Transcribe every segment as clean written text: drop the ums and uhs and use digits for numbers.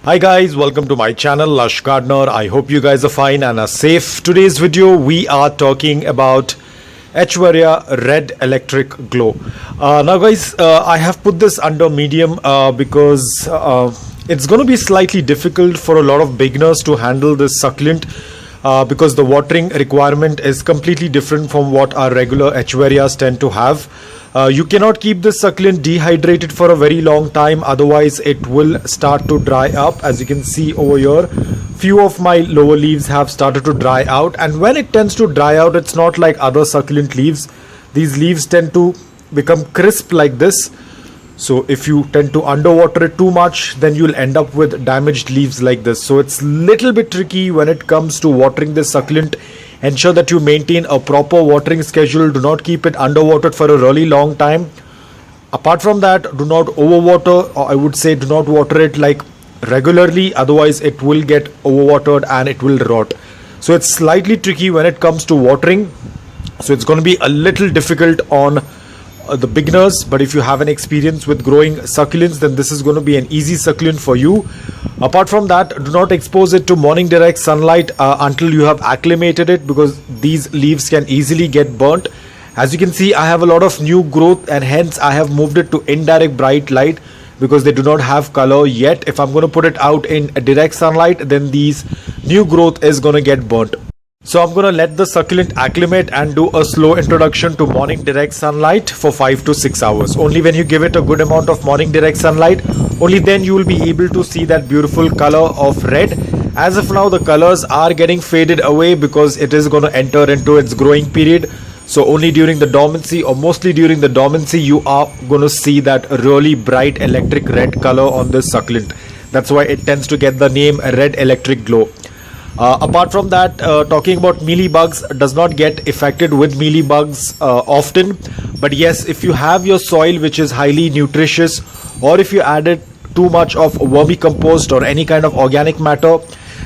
Hi guys, welcome to my channel Lush Gardener. I hope you guys are fine and are safe. Today's video we are talking about Echeveria Red Electric Glow. Now guys, I have put this under medium because it's going to be slightly difficult for a lot of beginners to handle this succulent because the watering requirement is completely different from what our regular Echeverias tend to have. You cannot keep this succulent dehydrated for a very long time, otherwise it will start to dry up. As you can see over here, few of my lower leaves have started to dry out, and when it tends to dry out, it's not like other succulent leaves. These leaves tend to become crisp like this. So if you tend to underwater it too much, then you'll end up with damaged leaves like this. So it's little bit tricky when it comes to watering this succulent. Ensure that you maintain a proper watering schedule. Do not keep it underwatered for a really long time. Apart from that, do not overwater, or I would say do not water it like regularly, otherwise it will get overwatered and it will rot. So it's slightly tricky when it comes to watering. So it's going to be a little difficult on the beginners, but if you have an experience with growing succulents, then this is going to be an easy succulent for you. Apart from that, do not expose it to morning direct sunlight until you have acclimated it, because these leaves can easily get burnt. As you can see, I have a lot of new growth, and hence I have moved it to indirect bright light because they do not have color yet. If I'm going to put it out in direct sunlight, then these new growth is going to get burnt. So I'm going to let the succulent acclimate and do a slow introduction to morning direct sunlight for 5 to 6 hours. Only when you give it a good amount of morning direct sunlight, only then you will be able to see that beautiful color of red. As of now, the colors are getting faded away because it is going to enter into its growing period. So only during the dormancy, or mostly during the dormancy, you are going to see that really bright electric red color on this succulent. That's why it tends to get the name Red Electric Glow. Apart from that, talking about mealybugs, does not get affected with mealybugs often. But yes, if you have your soil which is highly nutritious, or if you added too much of vermicompost or any kind of organic matter,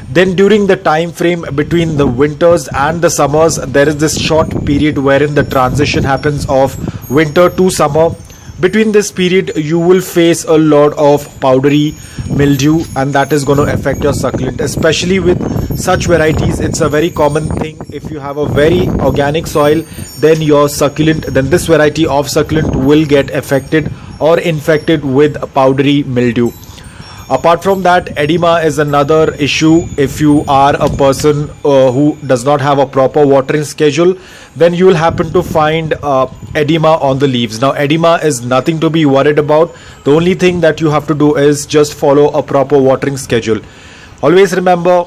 then during the time frame between the winters and the summers, there is this short period wherein the transition happens of winter to summer. Between this period, you will face a lot of powdery mildew, and that is going to affect your succulent, especially with such varieties. It's a very common thing. If you have a very organic soil, then your succulent, then this variety of succulent will get affected or infected with powdery mildew. Apart from that, edema is another issue. If you are a person who does not have a proper watering schedule, then you will happen to find edema on the leaves. Now, edema is nothing to be worried about. The only thing that you have to do is just follow a proper watering schedule. Always remember,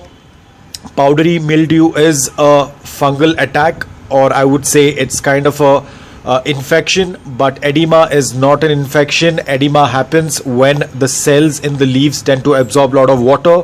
powdery mildew is a fungal attack, or I would say it's kind of a infection, but edema is not an infection. Edema happens when the cells in the leaves tend to absorb a lot of water.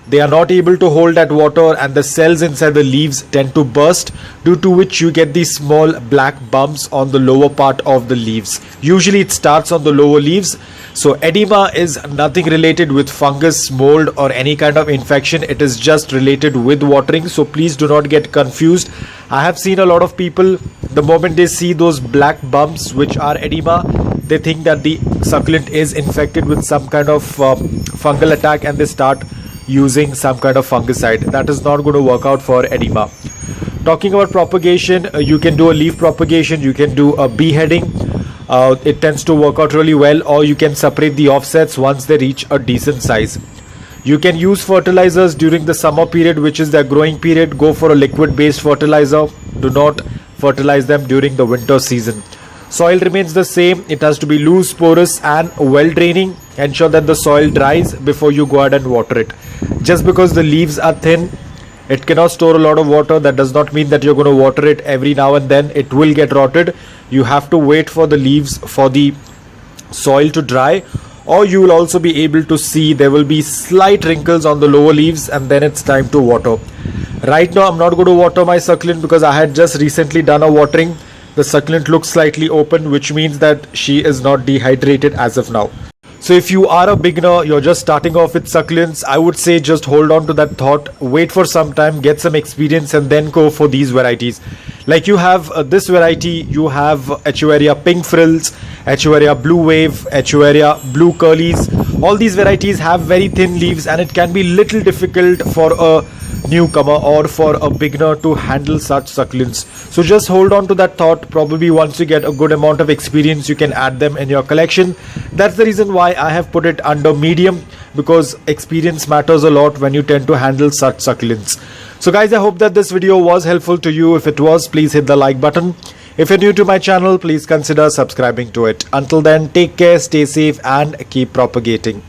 They are not able to hold that water, and the cells inside the leaves tend to burst, due to which you get these small black bumps on the lower part of the leaves. Usually it starts on the lower leaves. So edema is nothing related with fungus, mold, or any kind of infection. It is just related with watering. So please do not get confused. I have seen a lot of people, the moment they see those black bumps which are edema, they think that the succulent is infected with some kind of fungal attack, and they start using some kind of fungicide. That is not going to work out for edema. Talking about propagation, you can do a leaf propagation, you can do a beheading. It tends to work out really well, or you can separate the offsets once they reach a decent size. You can use fertilizers during the summer period, which is their growing period. Go for a liquid based fertilizer. Do not fertilize them during the winter season. Soil remains the same. It has to be loose, porous, and well draining. Ensure that the soil dries before you go ahead and water it. Just because the leaves are thin, it cannot store a lot of water. That does not mean that you're going to water it every now and then. It will get rotted. You have to wait for the leaves, for the soil to dry, or you will also be able to see there will be slight wrinkles on the lower leaves, and then it's time to water. Right now, I'm not going to water my succulent because I had just recently done a watering. The succulent looks slightly open, which means that she is not dehydrated as of now. So if you are a beginner, you're just starting off with succulents, I would say just hold on to that thought, wait for some time, get some experience, and then go for these varieties. Like you have this variety, you have Echeveria pink frills, Echeveria blue wave, Echeveria blue curlies. All these varieties have very thin leaves and it can be little difficult for a newcomer or for a beginner to handle such succulents. So just hold on to that thought. Probably once you get a good amount of experience, you can add them in your collection. That's the reason why I have put it under medium, because experience matters a lot when you tend to handle such succulents. So guys, I hope that this video was helpful to you. If it was, please hit the like button. If you're new to my channel, please consider subscribing to it. Until then, take care, stay safe and keep propagating.